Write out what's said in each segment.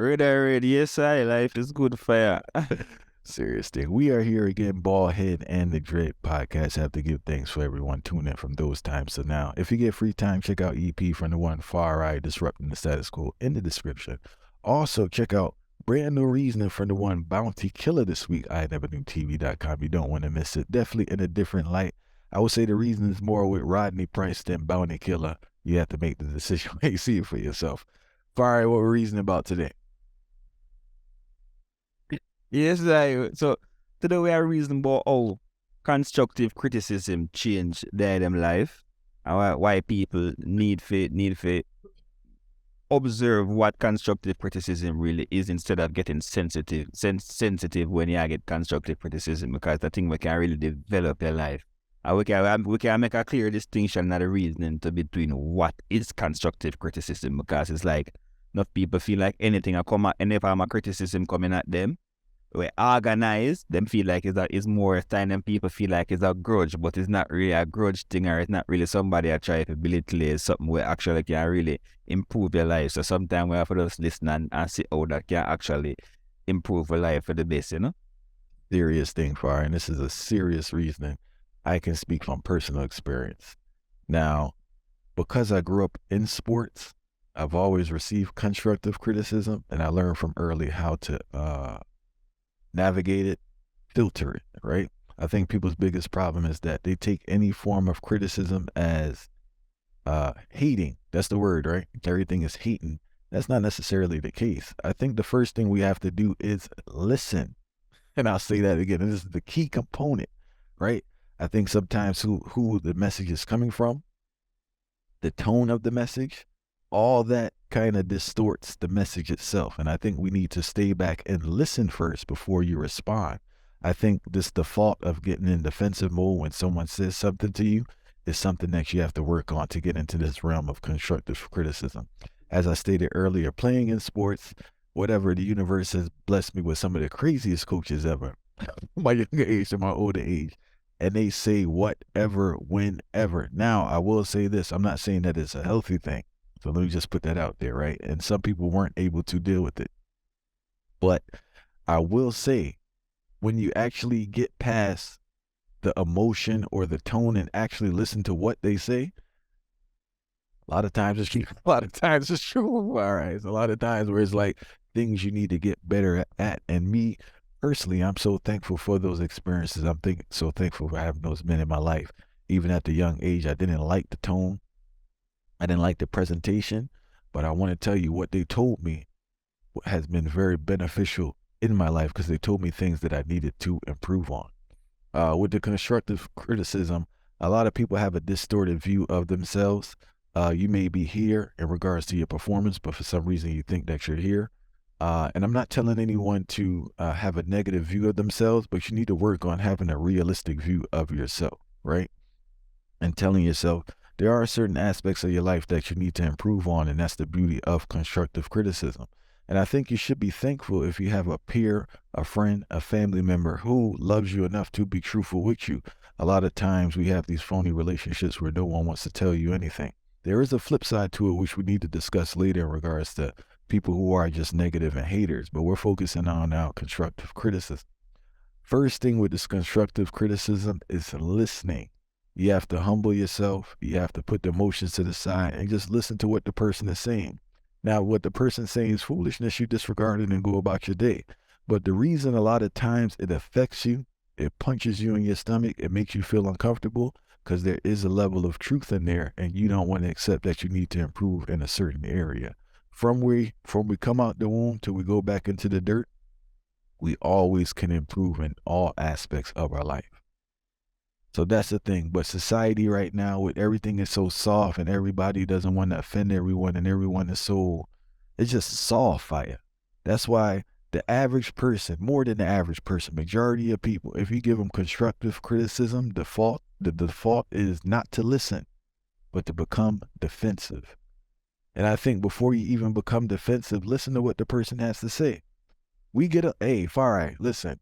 Ready, yes, I. Life is good fire. Serious thing. We are here again, Ballhead and the Dread Podcast. Have to give thanks for everyone tuning in from those times to now. If you get free time, check out EP from the one Far Right Disrupting the Status Quo in the description. Also, check out Brand New Reasoning from the one Bounty Killer this week, ineverknewtv.com. You don't want to miss it. Definitely in a different light. I would say the reason is more with Rodney Price than Bounty Killer. You have to make the decision when you see it for yourself. Far Right, what we're reasoning about today? Yes, I. So today we are reasoning about how constructive criticism change them life, and why people need to observe what constructive criticism really is instead of getting sensitive when you get constructive criticism, because I think we can really develop your life. And we can make a clear distinction, not a reasoning between what is constructive criticism, because it's like enough people feel like anything I come at, any form of criticism coming at them, we organize, them feel like it's more time than people feel like it's a grudge, but it's not really a grudge thing, or it's not really somebody that try to belittle something where actually can really improve your life. So sometimes we have to just listen and see how that can actually improve your life for the best, Serious thing, Far, and this is a serious reasoning. I can speak from personal experience. Now, because I grew up in sports, I've always received constructive criticism, and I learned from early how to navigate it, filter it, right? I think people's biggest problem is that they take any form of criticism as hating. That's the word, right? Everything is hating. That's not necessarily the case. I think the first thing we have to do is listen. And I'll say that again. This is the key component, right? I think sometimes who the message is coming from, the tone of the message, all that kind of distorts the message itself. And I think we need to stay back and listen first before you respond. I think this default of getting in defensive mode when someone says something to you is something that you have to work on to get into this realm of constructive criticism. As I stated earlier, playing in sports, whatever, the universe has blessed me with some of the craziest coaches ever, my younger age and my older age. And they say whatever, whenever. Now, I will say this. I'm not saying that it's a healthy thing. So let me just put that out there, right? And some people weren't able to deal with it. But I will say, when you actually get past the emotion or the tone and actually listen to what they say, a lot of times it's true. A lot of times it's true. All right. It's a lot of times where it's like things you need to get better at. And me personally, I'm so thankful for those experiences. I'm so thankful for having those men in my life. Even at the young age, I didn't like the tone. I didn't like the presentation, but I want to tell you what they told me has been very beneficial in my life, because they told me things that I needed to improve on. With the constructive criticism, a lot of people have a distorted view of themselves. You may be here in regards to your performance, but for some reason you think that you're here. And I'm not telling anyone to have a negative view of themselves, but you need to work on having a realistic view of yourself, right? And telling yourself, there are certain aspects of your life that you need to improve on, and that's the beauty of constructive criticism. And I think you should be thankful if you have a peer, a friend, a family member who loves you enough to be truthful with you. A lot of times we have these phony relationships where no one wants to tell you anything. There is a flip side to it, which we need to discuss later in regards to people who are just negative and haters, but we're focusing on now constructive criticism. First thing with this constructive criticism is listening. You have to humble yourself. You have to put the emotions to the side and just listen to what the person is saying. Now, what the person's saying is foolishness, you disregard it and go about your day. But the reason a lot of times it affects you, it punches you in your stomach, it makes you feel uncomfortable, because there is a level of truth in there, and you don't want to accept that you need to improve in a certain area. From we come out the womb till we go back into the dirt, we always can improve in all aspects of our life. So that's the thing. But society right now, with everything is so soft and everybody doesn't want to offend everyone, and everyone is so, it's just soft fire. That's why the average person, more than the average person, majority of people, if you give them constructive criticism, the default is not to listen, but to become defensive. And I think before you even become defensive, listen to what the person has to say. We get hey, Far Right, listen.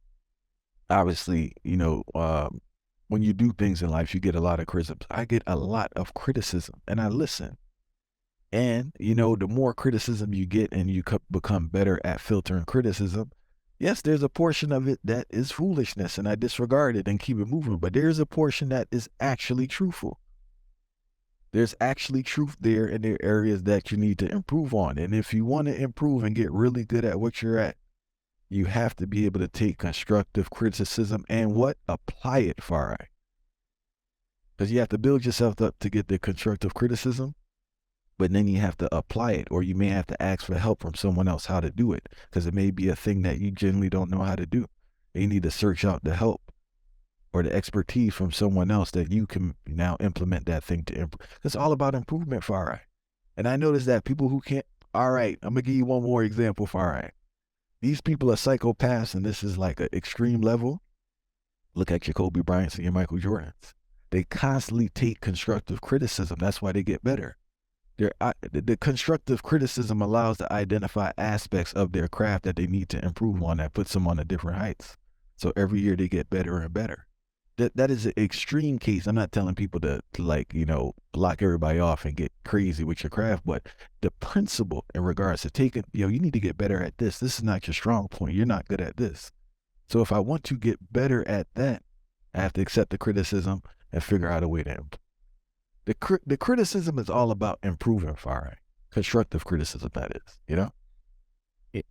Obviously, when you do things in life, you get a lot of criticism. I get a lot of criticism, and I listen. And, you know, the more criticism you get and you become better at filtering criticism, yes, there's a portion of it that is foolishness and I disregard it and keep it moving. But there's a portion that is actually truthful. There's actually truth there, and there are areas that you need to improve on. And if you want to improve and get really good at what you're at, you have to be able to take constructive criticism and what? Apply it, Farai. Because you have to build yourself up to get the constructive criticism, but then you have to apply it, or you may have to ask for help from someone else how to do it, because it may be a thing that you generally don't know how to do. You need to search out the help or the expertise from someone else that you can now implement that thing to improve. It's all about improvement, Farai. And I noticed that people who can't, all right, I'm going to give you one more example, Farai. These people are psychopaths, and this is like an extreme level. Look at your Kobe Bryants and your Michael Jordans. They constantly take constructive criticism. That's why they get better. The constructive criticism allows to identify aspects of their craft that they need to improve on, that puts them on a different heights. So every year they get better and better. That is an extreme case. I'm not telling people to like, you know, block everybody off and get crazy with your craft, but the principle in regards to taking, you know, you need to get better at this. This is not your strong point. You're not good at this. So if I want to get better at that, I have to accept the criticism and figure out a way to improve. The criticism is all about improving, Farai. Constructive criticism, that is, you know?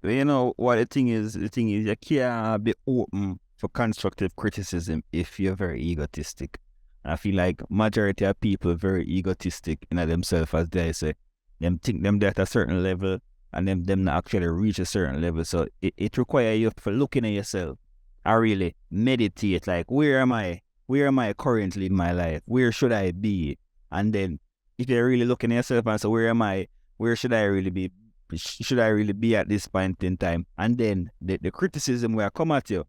You know what the thing is you can't be open for constructive criticism if you're very egotistic. And I feel like majority of people are very egotistic in themselves, as they say. Them think them they're at a certain level and them not actually reach a certain level. So it requires you for looking at yourself and really meditate, like, where am I? Where am I currently in my life? Where should I be? And then if you're really looking at yourself and say, where am I? Where should I really be? Should I really be at this point in time? And then the criticism will come at you.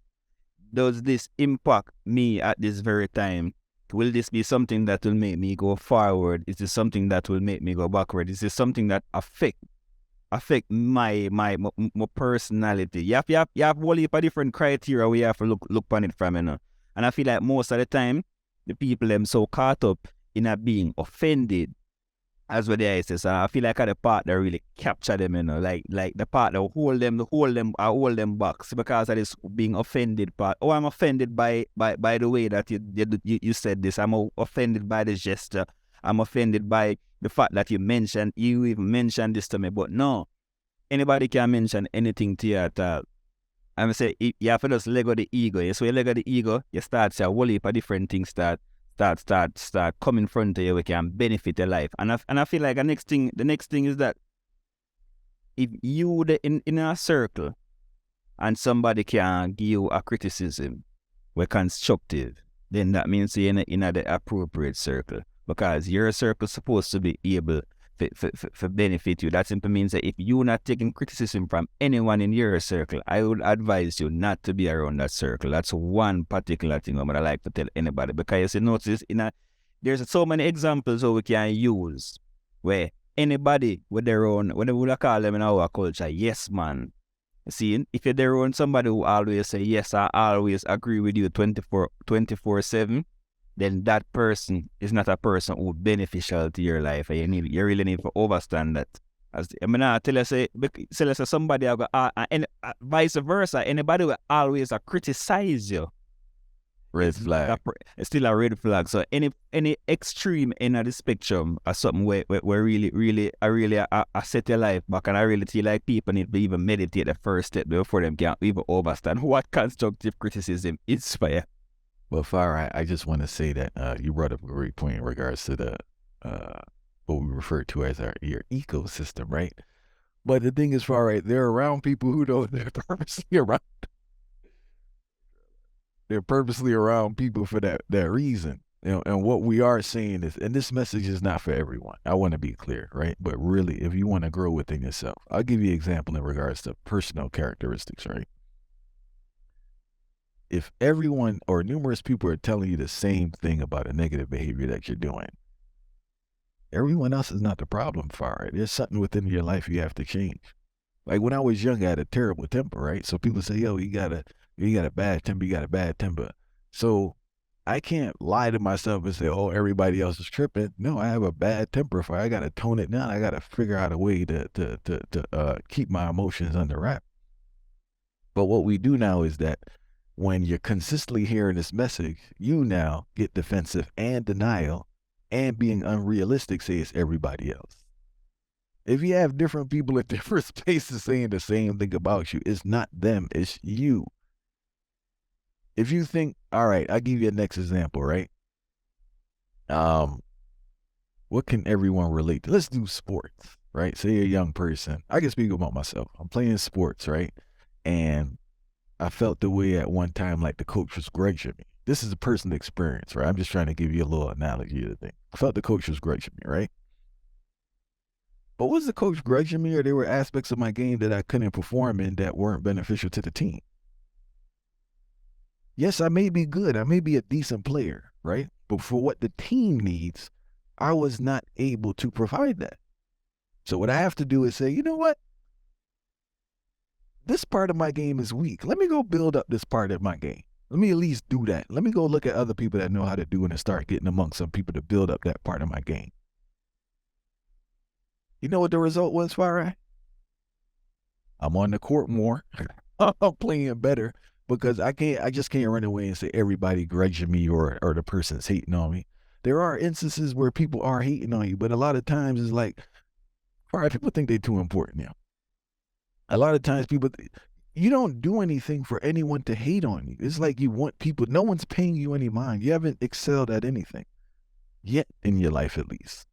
Does this impact me at this very time? Will this be something that will make me go forward? Is this something that will make me go backward? Is this something that affect my personality? You have a whole heap of different criteria we have to look upon it from, you know. And I feel like most of the time, the people them so caught up in a being offended, as what they say. So I feel like the part that really capture them, you know, like the part that hold them back. So because of this being offended part. Oh, I'm offended by the way that you said this. I'm offended by the gesture. I'm offended by the fact that you even mentioned this to me. But no, anybody can mention anything to you at all. I'm say you have to just let go the ego. So you let go the ego, you start to a whole heap of different things start coming in front of you, we can benefit your life. And I feel like the next thing is that if you in a circle and somebody can give you a criticism we're constructive, then that means you're in the appropriate circle, because your circle is supposed to be able for benefit you. That simply means that if you're not taking criticism from anyone in your circle, I would advise you not to be around that circle. That's one particular thing I'm gonna like to tell anybody, because you notice there's so many examples how we can use where anybody with their own, what they would call them in our culture, yes man. See, if you're there on somebody who always say yes, I always agree with you 24/7, then that person is not a person who beneficial to your life, and you really need to understand that. As I mean, I tell you, say somebody and vice versa, anybody will always criticize you. Red flag. It's still a red flag. So any extreme in the spectrum or something where really set your life back, and I really feel like people need to even meditate the first step before them can even understand what constructive criticism is for you. Well, Farai, I just want to say that you brought up a great point in regards to the what we refer to as your ecosystem, right? But the thing is, Farai, they're around people who don't. They're purposely around. They're purposely around people for that reason. You know, and what we are saying is, and this message is not for everyone. I want to be clear, right? But really, if you want to grow within yourself, I'll give you an example in regards to personal characteristics, right? If everyone or numerous people are telling you the same thing about a negative behavior that you're doing, everyone else is not the problem, Farai. There's something within your life you have to change. Like when I was young, I had a terrible temper, right? So people say, yo, you got a bad temper, you got a bad temper. So I can't lie to myself and say, oh, everybody else is tripping. No, I have a bad temper fire. I got to tone it down. I got to figure out a way to keep my emotions under wrap. But what we do now is that when you're consistently hearing this message, you now get defensive and denial and being unrealistic, say it's everybody else. If you have different people in different spaces saying the same thing about you, it's not them, it's you. If you think, all right, I'll give you a next example, right? What can everyone relate to? Let's do sports, right? Say you're a young person. I can speak about myself. I'm playing sports, right? And I felt the way at one time like the coach was grudging me. This is a personal experience, right? I'm just trying to give you a little analogy of the thing. I felt the coach was grudging me, right? But was the coach grudging me, or there were aspects of my game that I couldn't perform in that weren't beneficial to the team? Yes, I may be good. I may be a decent player, right? But for what the team needs, I was not able to provide that. So what I have to do is say, you know what? This part of my game is weak. Let me go build up this part of my game. Let me at least do that. Let me go look at other people that know how to do it and start getting among some people to build up that part of my game. You know what the result was, Farah? I'm on the court more. I'm playing better because I just can't run away and say everybody grudging me or the person's hating on me. There are instances where people are hating on you, but a lot of times it's like, Farah, people think they're too important now. A lot of times you don't do anything for anyone to hate on you. It's like you want people, no one's paying you any mind. You haven't excelled at anything yet in your life, at least.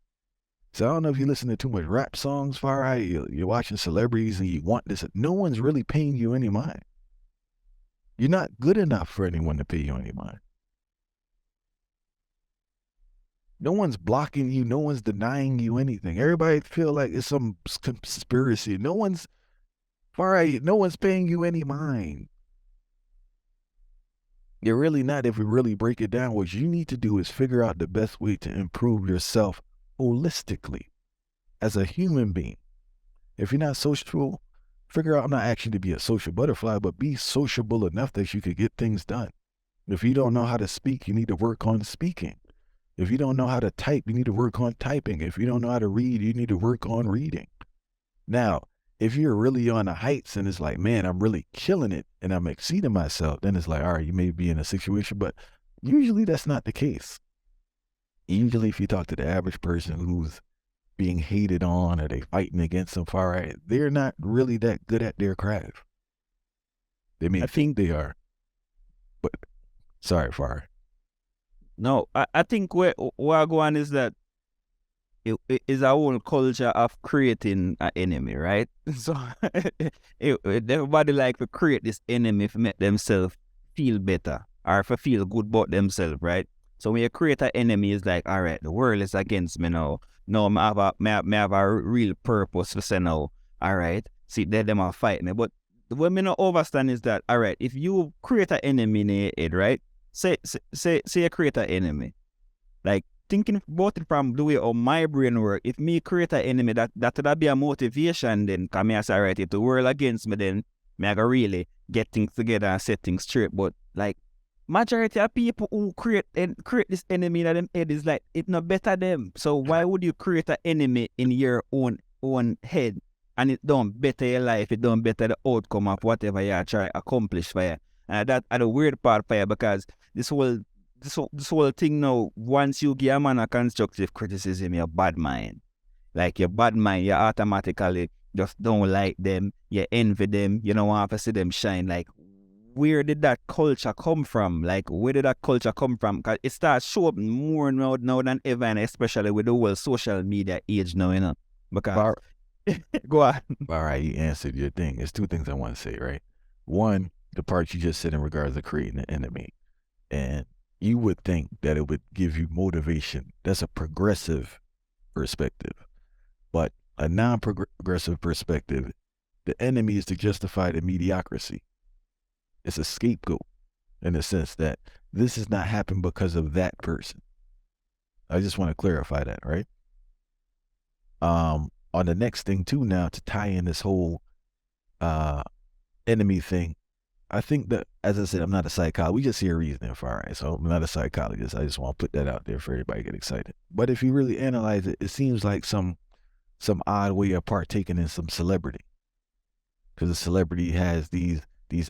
So I don't know if you listen to too much rap songs, Farah, you're watching celebrities and you want this. No one's really paying you any mind. You're not good enough for anyone to pay you any mind. No one's blocking you. No one's denying you anything. Everybody feel like it's some conspiracy. No one's paying you any mind. You're really not. If we really break it down, what you need to do is figure out the best way to improve yourself holistically as a human being. If you're not sociable, figure out, I'm not asking you to be a social butterfly, but be sociable enough that you could get things done. If you don't know how to speak, you need to work on speaking. If you don't know how to type, you need to work on typing. If you don't know how to read, you need to work on reading. Now, if you're really on the heights and it's like, man, I'm really killing it and I'm exceeding myself, then it's like, all right, you may be in a situation, but usually that's not the case. Usually if you talk to the average person who's being hated on or they fighting against them, far right, they're not really that good at their craft. They may think they are, but sorry, Far. No, I think where I go on is that it is our whole culture of creating an enemy, right? So everybody like to create this enemy to make themselves feel better or to feel good about themselves, right? So when you create an enemy, it's like, all right, the world is against me now. No, I have a real purpose to say now, all right, see, them are fight me. But what me not understand is that, all right, if you create an enemy in your head, right? Say you create an enemy. Like, thinking about it from the way how my brain work, if me create an enemy, that would be a motivation then, because I say, all right, if the world against me, then I go really get things together and set things straight. But, like, majority of people who create this enemy in them head is like, it's not better them. So why would you create an enemy in your own head and it don't better your life, it don't better the outcome of whatever you are trying to accomplish for you? And that's the weird part for you, because this whole thing now, once you give a man a constructive criticism, you're bad mind. Like, your bad mind, you automatically just don't like them, you envy them, you don't want to see them shine. Like, where did that culture come from? Like, where did that culture come from? Because it starts showing up more now than ever, and especially with the whole social media age now, you know. Because, go on. All right, you answered your thing. There's two things I want to say, right? One, the part you just said in regards to creating an enemy. And you would think that it would give you motivation. That's a progressive perspective. But a non-progressive perspective, the enemy is to justify the mediocrity. It's a scapegoat in the sense that this has not happened because of that person. I just want to clarify that, right? On the next thing too now, to tie in this whole enemy thing, I think that, as I said, I'm not a psychologist. We just hear reasoning, far right? So I'm not a psychologist. I just want to put that out there for everybody to get excited. But if you really analyze it, it seems like some odd way of partaking in some celebrity, because the celebrity has these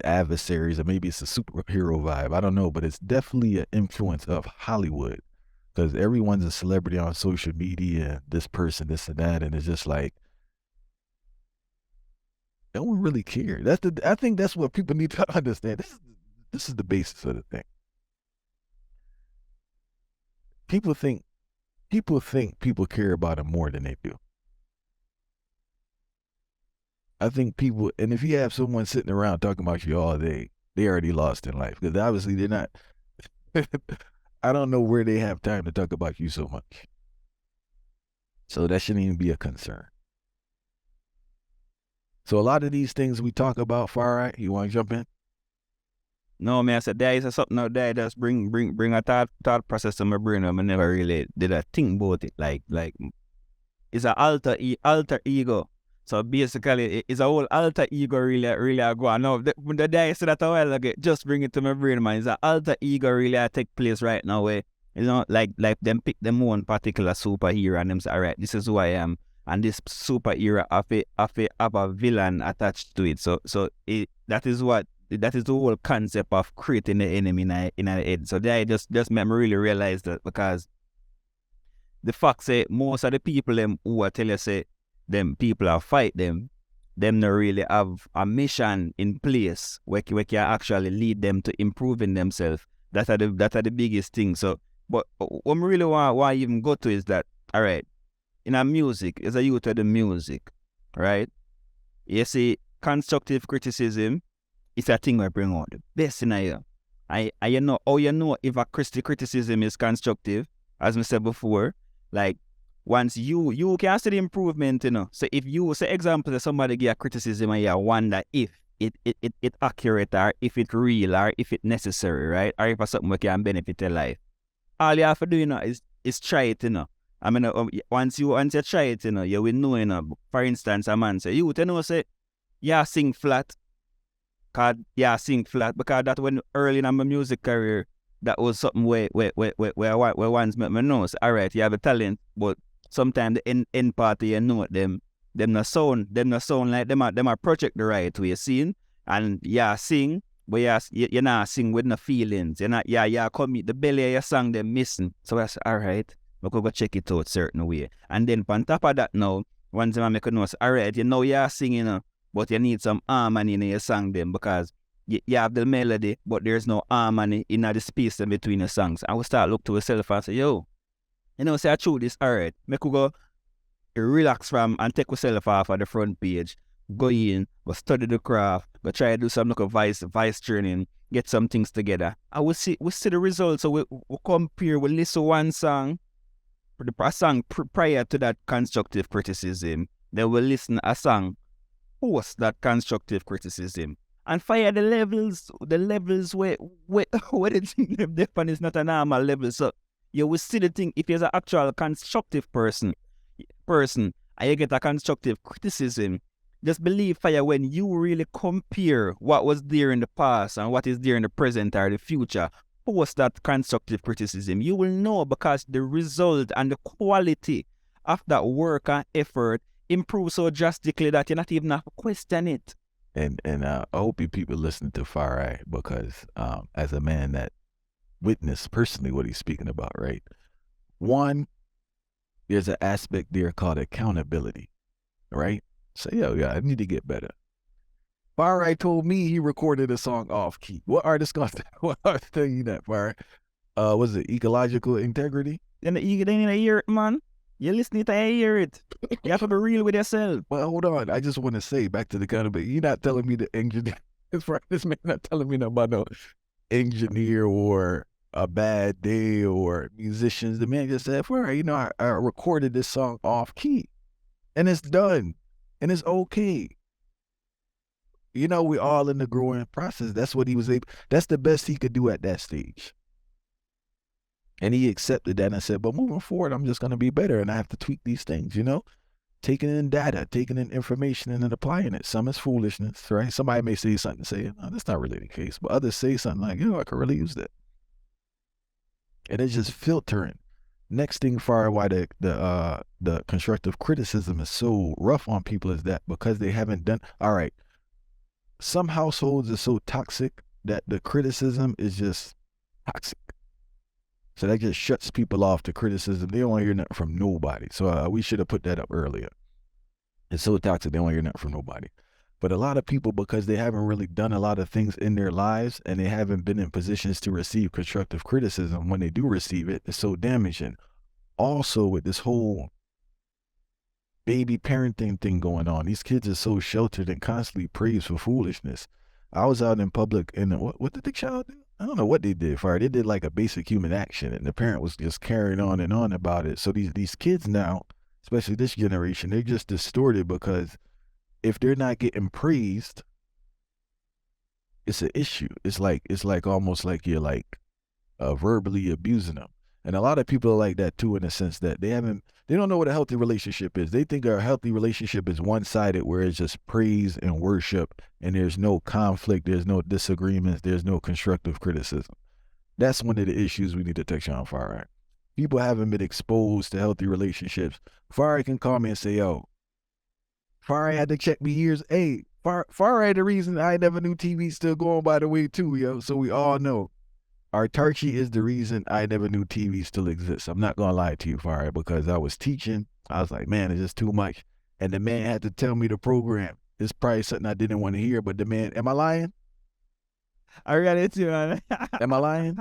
adversaries, or maybe it's a superhero vibe. I don't know, but it's definitely an influence of Hollywood, because everyone's a celebrity on social media. This person, this and that, and it's just like, no one really cares. I think that's what people need to understand. This is the basis of the thing. People think people care about them more than they do. I think people, and if you have someone sitting around talking about you all day, they already lost in life, because obviously they're not. I don't know where they have time to talk about you so much. So that shouldn't even be a concern. So a lot of these things we talk about, far right, you want to jump in? No, man, I said there is something out there that's bring a thought process to my brain. I never really did a think about it. Like it's an alter ego. So basically, it's a whole alter ego really I go on. Now, the day I said that a while ago, just bring it to my brain, man. It's an alter ego really I take place right now where, you know, like them pick them one particular superhero and them say, all right, this is who I am. And this superhero have a villain attached to it. So that is the whole concept of creating the enemy in the head. So that just made me really realize that, because the fact say most of the people them who I tell you say them people are fight them not really have a mission in place where can actually lead them to improving themselves. That are the biggest thing. So, but what I really want even go to is that, all right, in our music, as a youth of the music, right? You see, constructive criticism is a thing we bring out the best in a year. You know if a criticism is constructive, as I said before, like once you can see the improvement, you know. So if you say example that somebody give a criticism and you wonder if it accurate, or if it real, or if it necessary, right? Or if it's something that can benefit your life. All you have to do, you know, is try it, you know. I mean, once you try it, you know, you will know, you know. For instance, a man say, you know, say, yeah, sing flat. Because that when early in my music career, that was something where once make me know, so, all right, you have a talent, but sometimes the end party, you know, them not sound like them are project the right way, see? And yeah, sing, but you not sing with no feelings. You not commit the belly of your song them missing. So I say, all right, we could go check it out certain way. And then on top of that now, once I make a note, all right, you know you're singing, but you need some harmony in your song them, because you have the melody, but there's no harmony in the space in between the songs. I will start look to yourself and say, yo, you know, say I choose this, all right, make you go relax from and take yourself off of the front page, go in, go study the craft, go try to do some look of voice training, get some things together. I will see the results. So we compare, we listen to one song, a song prior to that constructive criticism, then we'll listen a song post that constructive criticism, and fire the levels where the thing them different is not a normal level. So you will see the thing, if you're an actual constructive person and you get a constructive criticism, just believe fire when you really compare what was there in the past and what is there in the present or the future, post that constructive criticism, you will know, because the result and the quality of that work and effort improve so drastically that you're not even have to question it. And I hope you people listen to Far Eye, because as a man that witnessed personally what he's speaking about, right? One, there's an aspect there called accountability, right? So yeah, I need to get better. Far Eye told me he recorded a song off key. What artist gonna tell you that, Far Eye? Was it ecological integrity? Then you didn't hear it, man. You listening to hear it. You have to be real with yourself. Well, hold on. I just want to say, back to the accountability, you're not telling me the engineer. This man not telling me about no engineer or a bad day or musicians. The man just said, well, you know, I recorded this song off key, and it's done, and it's okay. You know, we're all in the growing process. That's what he was able. That's the best he could do at that stage. And he accepted that and said, but moving forward, I'm just going to be better, and I have to tweak these things, you know? taking in data, taking in information, and then applying it. Some is foolishness, right? Somebody may say something, say, no, that's not really the case. But others say something like, I could really use that. And it's just filtering. Next thing, far why the constructive criticism is so rough on people is that because they haven't done, all right, some households are so toxic that the criticism is just toxic. So that just shuts people off to criticism. They don't want to hear nothing from nobody. So we should have put that up earlier. It's so toxic, they don't want to hear nothing from nobody. But a lot of people, because they haven't really done a lot of things in their lives and they haven't been in positions to receive constructive criticism, when they do receive it, it's so damaging. Also, with this whole baby parenting thing going on, these kids are so sheltered and constantly praised for foolishness. I was out in public and what did the child do? I don't know what they did. They did like a basic human action and the parent was just carrying on and on about it. So these kids now, especially this generation, they're just distorted because if they're not getting praised, it's an issue. It's like almost like you're like verbally abusing them. And a lot of people are like that too, in the sense that they don't know what a healthy relationship is. They think a healthy relationship is one-sided, where it's just praise and worship, and there's no conflict, there's no disagreements, there's no constructive criticism. That's one of the issues we need to touch on, Farai. People haven't been exposed to healthy relationships. Farai can call me and say, yo, Farai had to check me years. Hey, Farai the reason I never knew TV still going by the way too, yo. So we all know. Autarchii is the reason I never knew TV still exists. I'm not going to lie to you, Farai, because I was teaching. I was like, man, it's just too much. And the man had to tell me the program. It's probably something I didn't want to hear, but the man, am I lying? I reality, man. Am I lying?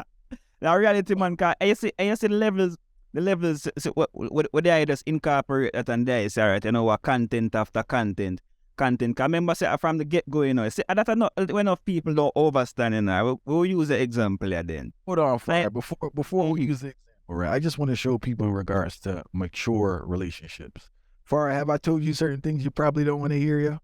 Now, reality, man, because I see the levels, so what they just incorporate that and there is, all right, what content after content. Content. I remember say from the get-go, see, that's not when enough people don't understand, we'll use the example then. Hold on, Farai. Before we use the example, right, I just want to show people in regards to mature relationships. Farai, have I told you certain things you probably don't want to hear, yo?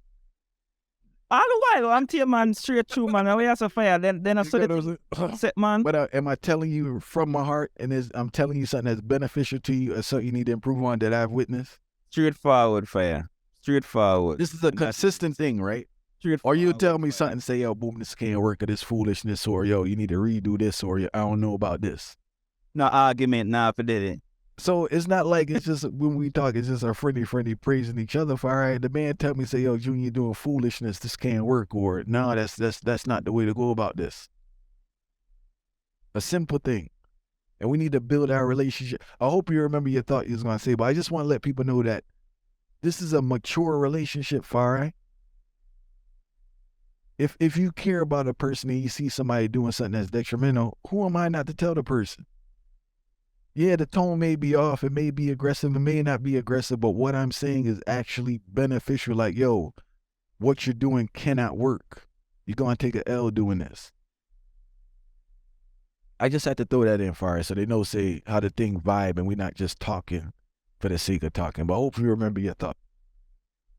All the while, I'm telling man straight through, man. We have to fire. Then I saw the set, man. But am I telling you from my heart, and I'm telling you something that's beneficial to you, or something you need to improve on that I've witnessed? Straightforward, fire. Straightforward. This is a consistent thing, right? Or you tell me something, say, yo, boom, this can't work, or this foolishness, or yo, you need to redo this, or I don't know about this. No argument, nah, for that. So it's not like it's just when we talk, it's just our friendly praising each other. For all right, the man tell me, say, yo, Junior, doing foolishness, this can't work, or no, that's not the way to go about this. A simple thing. And we need to build our relationship. I hope you remember your thought you was gonna say, but I just want to let people know that this is a mature relationship, Farai. If you care about a person and you see somebody doing something that's detrimental, who am I not to tell the person? Yeah, the tone may be off, it may be aggressive, it may not be aggressive, but what I'm saying is actually beneficial. Like, yo, what you're doing cannot work. You're going to take an L doing this. I just had to throw that in, Farai, so they know, say, how the thing vibe and we're not just talking for the sake of talking. But hopefully you remember your thought.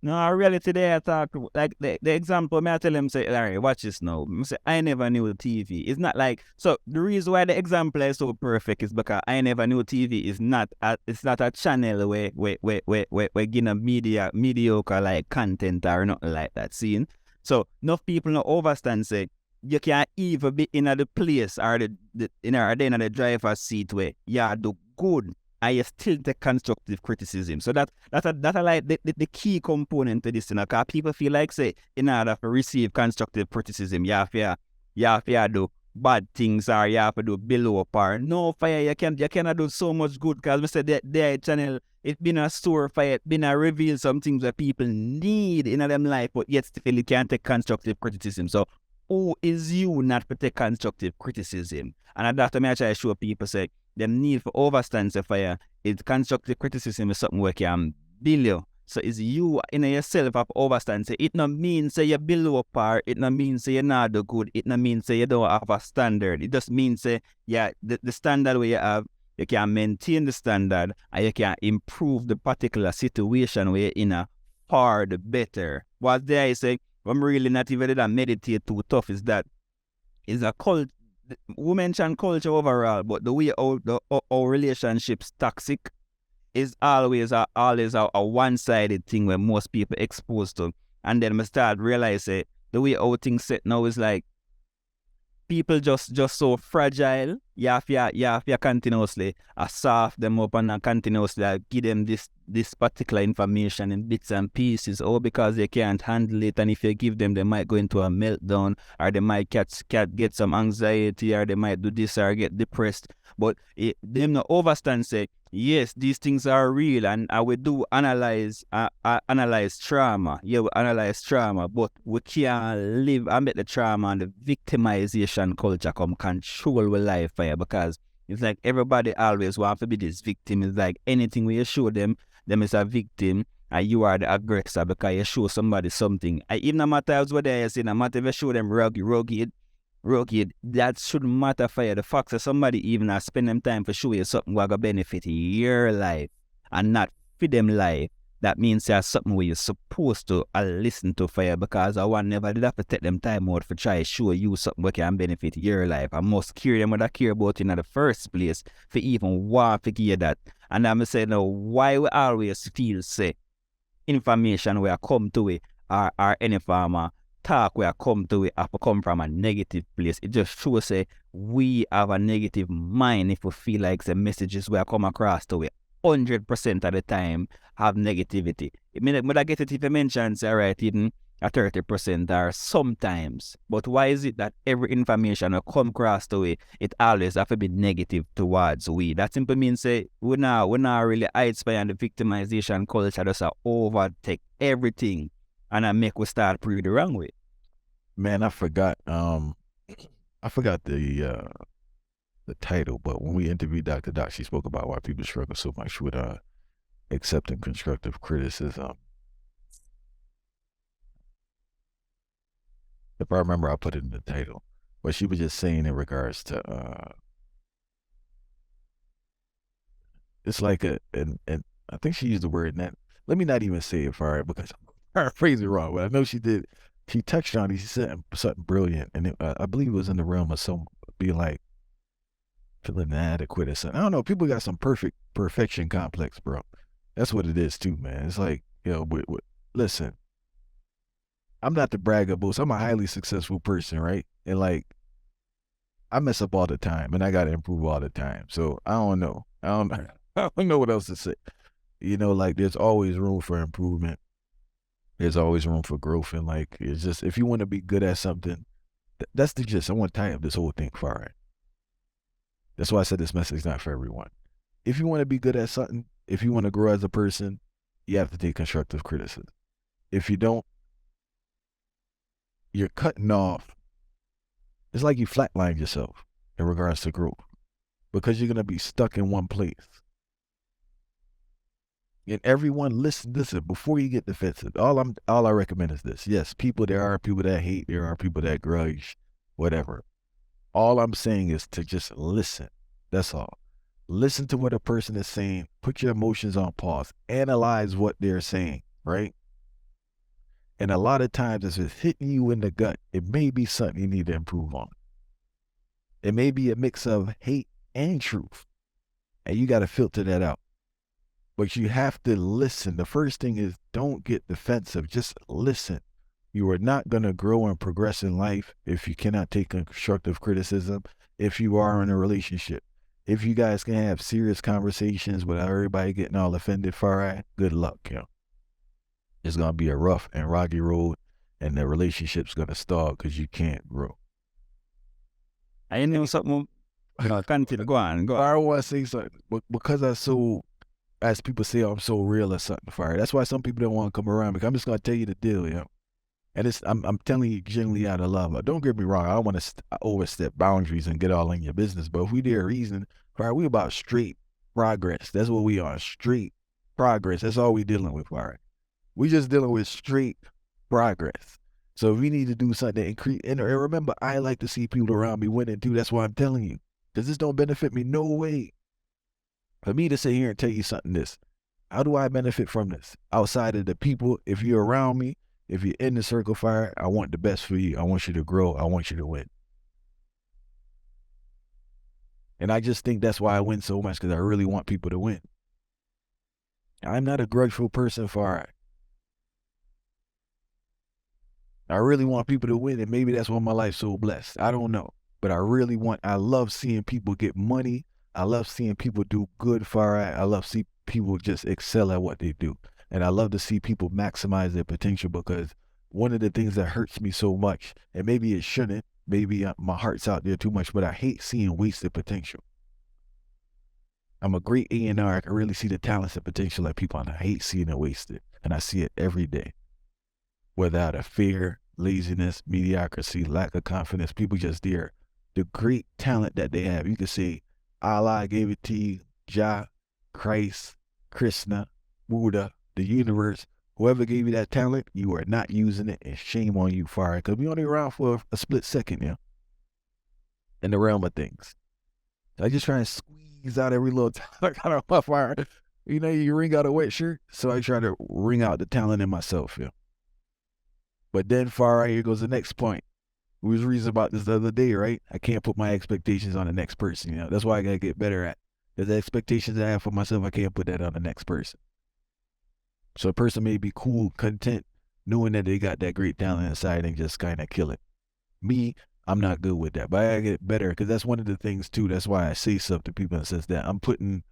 No, really today I talk, like the example, I tell them, say, Larry, watch this now. I say, I never knew TV. It's not like, so the reason why the example is so perfect is because I never knew TV is not a channel where getting a mediocre like content or nothing like that, seeing. So enough people don't understand, say, you can't even be in the place or in the driver's seat where you do good. I still take constructive criticism. So that's like the key component to this, because people feel like, say, in order to receive constructive criticism, you have to do bad things or you have to do below par. No, fire, you cannot do so much good, because we said that their channel, it's been a store fire, it's been a reveal some things that people need in their life, but yet still you can't take constructive criticism. So who is you not to take constructive criticism? And that's what I try to show people, say, the need for overstand, say, fire, is constructive criticism is something where can build you. So it's you in yourself have overstand. Say, it not means say you're below par, it not means say you're not do good, it not means say you don't have a standard. It just means say, yeah, the standard where you have, you can maintain the standard and you can improve the particular situation where you're in a far the better. What there is say, I'm really not even that meditate too tough is that is a cult. We mention culture overall, but the way our relationships toxic is always a one-sided thing where most people exposed to. And then I start realize the way how things set now is like people just so fragile. You have to continuously soft them up and continuously give them this particular information in bits and pieces, or because they can't handle it, and if you give them, they might go into a meltdown, or they might get some anxiety, or they might do this or get depressed. But them not overstand say, yes, these things are real, and we do analyze trauma. Yeah, we analyze trauma, but we can't live and make the trauma and the victimization culture come control our life fire, because it's like everybody always wants to be this victim. It's like anything where you show them is a victim, and you are the aggressor because you show somebody something. Even no matter what they say, no matter if you show them rugged, that shouldn't matter for you. The fact that somebody even spend them time for show you something will benefit your life and not for them life, that means there's something where you're supposed to listen to for you, because I want never did have to take them time out for try to show you something that can benefit your life. I must care them what I care about in the first place for even want to give that. And I'm saying now, why we always feel say information where I come to it or any farmer talk where I come to it have to come from a negative place. It just shows say we have a negative mind if we feel like the messages where I come across to it 100% of the time have negativity. It mean I get it if you mention say right even a 30% or sometimes. But why is it that every information I come across to it always have to be negative towards we? That simply means say we not really hide behind the victimization culture just overtake everything and I make we start pretty the wrong way. Man, I forgot the title, but when we interviewed Dr. Doc, she spoke about why people struggle so much with accepting constructive criticism. If I remember, I put it in the title. But she was just saying in regards to it's like and I think she used the word net. Let me not even say it for her because I'm paraphrasing wrong, but I know she did. She touched on it. She said something brilliant, and I believe it was in the realm of some being like feeling inadequate or something. I don't know. People got some perfection complex, bro. That's what it is too, man. It's like, listen, I'm not the bragger boast. I'm a highly successful person, right? And like, I mess up all the time, and I got to improve all the time. So I don't know. I don't know what else to say. Like there's always room for improvement. There's always room for growth, and like it's just if you want to be good at something, that's the gist. I want to tie up this whole thing for it. That's why I said this message is not for everyone. If you want to be good at something, if you want to grow as a person, you have to take constructive criticism. If you don't, you're cutting off. It's like you flatline yourself in regards to growth because you're going to be stuck in one place. And everyone, listen, before you get defensive, all I recommend is this. Yes, there are people that hate, there are people that grudge, whatever. All I'm saying is to just listen. That's all. Listen to what a person is saying. Put your emotions on pause. Analyze what they're saying, right? And a lot of times, if it's hitting you in the gut, it may be something you need to improve on. It may be a mix of hate and truth. And you got to filter that out. But you have to listen. The first thing is don't get defensive. Just listen. You are not going to grow and progress in life if you cannot take constructive criticism, if you are in a relationship. If you guys can have serious conversations without everybody getting all offended for it, good luck, It's going to be a rough and rocky road, and the relationship's going to stall because you can't grow. I know something. Continue. Go on. I want to say something. Because as people say, I'm so real or something for it. That's why some people don't want to come around, because I'm just going to tell you the deal, And I'm telling you genuinely out of love. Don't get me wrong. I don't want to overstep boundaries and get all in your business. But if we did a reason, we about straight progress. That's what we are, straight progress. That's all we dealing with, all right? We just dealing with straight progress. So if we need to do something to increase, and remember, I like to see people around me winning too. That's why I'm telling you. Because this don't benefit me no way. For me to sit here and tell you something how do I benefit from this? Outside of the people, if you're around me, if you're in the circle fire, I want the best for you. I want you to grow. I want you to win. And I just think that's why I win so much, because I really want people to win. I'm not a grudgeful person, Far. I really want people to win, and maybe that's why my life's so blessed. I don't know. But I love seeing people get money. I love seeing people do good, Far. I love see people just excel at what they do. And I love to see people maximize their potential, because one of the things that hurts me so much, and maybe it shouldn't, maybe my heart's out there too much, but I hate seeing wasted potential. I'm a great A&R. I can really see the talents and potential of people, and I hate seeing it wasted. And I see it every day. Whether out of fear, laziness, mediocrity, lack of confidence, people just there. The great talent that they have. You can say, Allah gave it to you, Jah, Christ, Krishna, Buddha, the universe. Whoever gave you that talent, you are not using it, and shame on you, Fire. Because we only around for a split second, in the realm of things. I just try and squeeze out every little talent out of my Fire. You know, you wring out a wet shirt, so I try to wring out the talent in myself, But then, Far, here goes the next point. We was reasoning about this the other day, right? I can't put my expectations on the next person, That's why I got to get better at. Because the expectations I have for myself, I can't put that on the next person. So a person may be cool, content, knowing that they got that great talent inside and just kind of kill it. Me, I'm not good with that. But I got to get better, because that's one of the things, too. That's why I say stuff to people in the sense that I'm putting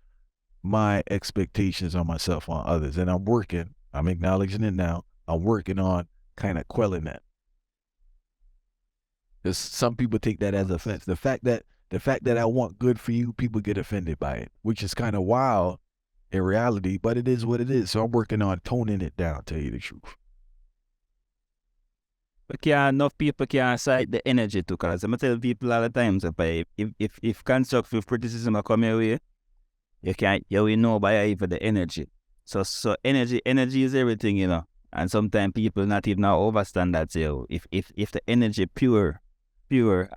my expectations on myself on others. And I'm working. I'm acknowledging it now. I'm working on kind of quelling that. Because some people take that as offense. The fact that I want good for you, people get offended by it, which is kind of wild in reality, but it is what it is. So I'm working on toning it down, tell you the truth. But enough people can't cite the energy to, because I'm tell people all the time, so if constructive criticism come your way, you will know by even the energy. So energy is everything, And sometimes people not even understand that. If the energy pure,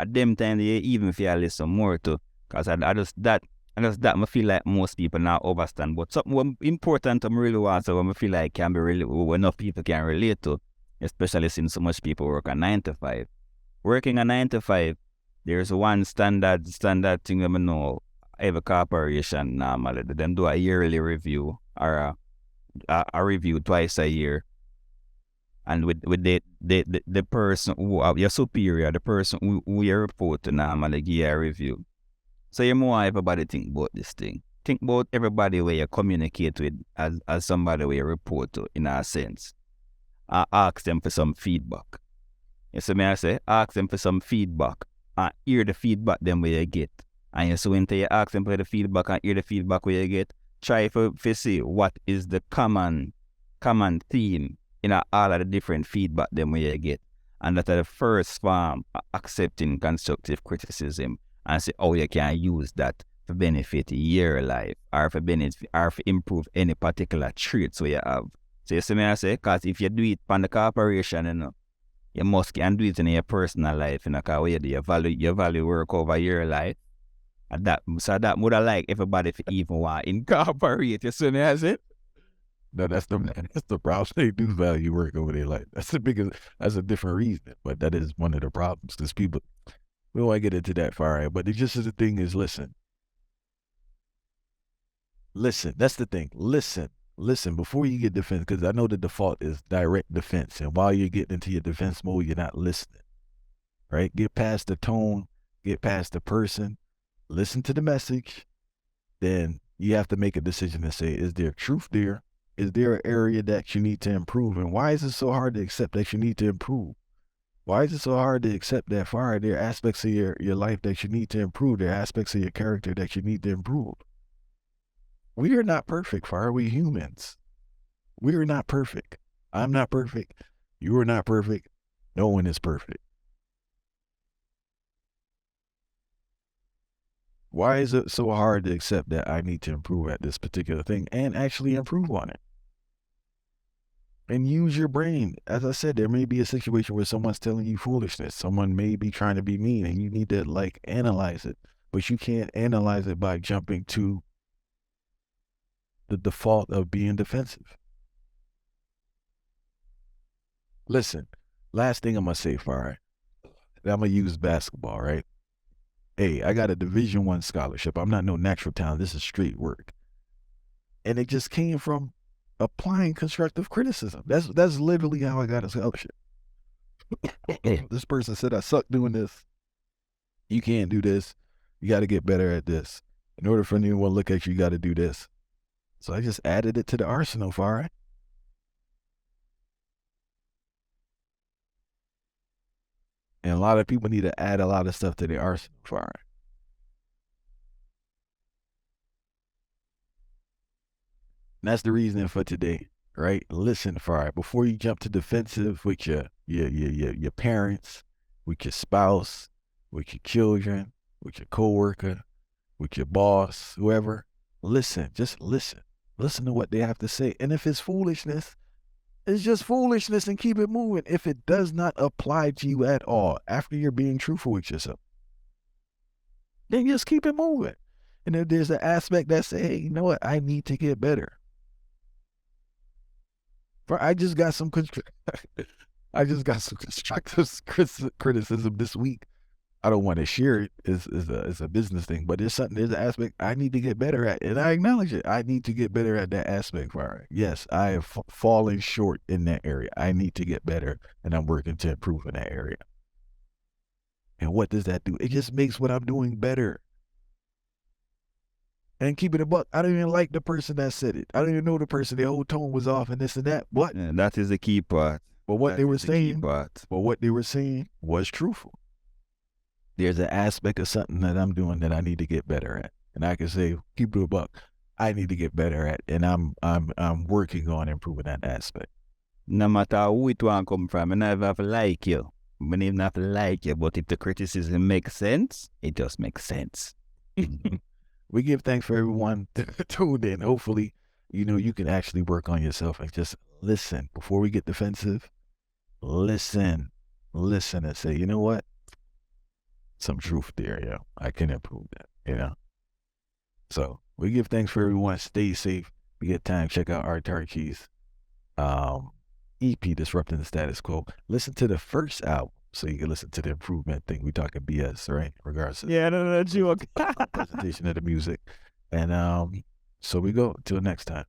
at them time they even feel listen more to. Because I just I feel like most people now understand. But something important I really want, so I feel like can be really enough people can relate to, especially since so much people work a 9 to 5. Working a 9 to 5, there's one standard thing I know. Every corporation normally them do a yearly review or a review twice a year. And with the person who your superior, the person who you report to normally give you a review. So you want everybody think about this thing. Think about everybody where you communicate with as somebody where you report to, in a sense. I ask them for some feedback. You see me I say, ask them for some feedback and hear the feedback them where you get. And you so when you ask them for the feedback and hear the feedback where you get, try to see what is the common theme in all of the different feedback them where you get. And that's the first form of accepting constructive criticism and see how you can use that to benefit your life or for benefit or for improve any particular traits where you have. So you see me I say, because if you do it on the corporation, you must can do it in your personal life, because where you do your value work over your life. And that would have like everybody to even want incorporate. You see me I say? No, that's the problem. They do value work over their life. That's a different reason, but that is one of the problems, because people, we don't want to get into that far, but it just is the thing is listen. That's the thing. Listen before you get defense, because I know the default is direct defense, and while you're getting into your defense mode, you're not listening, right? Get past the tone, get past the person, listen to the message, then you have to make a decision and say, is there truth there? Is there an area that you need to improve? And why is it so hard to accept that you need to improve? Why is it so hard to accept that far? There are aspects of your life that you need to improve. There are aspects of your character that you need to improve. We are not perfect, Fire. We humans. We are not perfect. I'm not perfect. You are not perfect. No one is perfect. Why is it so hard to accept that I need to improve at this particular thing and actually improve on it? And use your brain. As I said, there may be a situation where someone's telling you foolishness. Someone may be trying to be mean, and you need to analyze it. But you can't analyze it by jumping to the default of being defensive. Listen, last thing I'm going to say, Fire. I'm going to use basketball, right? Hey, I got a Division I scholarship. I'm not no natural talent. This is straight work. And it just came from applying constructive criticism. That's literally how I got a scholarship. This person said I suck doing this. You can't do this. You got to get better at this. In order for anyone to look at you, you got to do this. So I just added it to the arsenal, Farah. And a lot of people need to add a lot of stuff to the arsenal, Farah. And that's the reason for today, right? Listen, Farah, before you jump to defensive with your parents, with your spouse, with your children, with your coworker, with your boss, whoever, listen, just listen. Listen to what they have to say. And if it's foolishness, it's just foolishness and keep it moving. If it does not apply to you at all, after you're being truthful with yourself, then just keep it moving. And if there's an aspect that say, hey, you know what, I need to get better. I just got some constructive criticism this week. I don't want to share it. It's a business thing, but there's an aspect I need to get better at, and I acknowledge it. I need to get better at that aspect. Right? Yes, I have fallen short in that area. I need to get better, and I'm working to improve in that area. And what does that do? It just makes what I'm doing better. And keep it a buck. I don't even like the person that said it. I don't even know the person. The whole tone was off and this and that. But yeah, that is the key part. But what they were saying was truthful. There's an aspect of something that I'm doing that I need to get better at. And I can say, keep it a buck, I need to get better at, and I'm working on improving that aspect. No matter who it want come from, I never have to like you. I don't even have to like you, but if the criticism makes sense, it just makes sense. We give thanks for everyone tuned in. Hopefully, you can actually work on yourself and just listen. Before we get defensive, listen and say, you know what? Some truth there, I can improve that, So we give thanks for everyone. Stay safe. We get time. Check out Autarchie's EP, Disrupting the Status Quo. Listen to the first album so you can listen to the improvement thing. We talking BS, right? Regards to no joke. presentation of the music. And so we go till next time.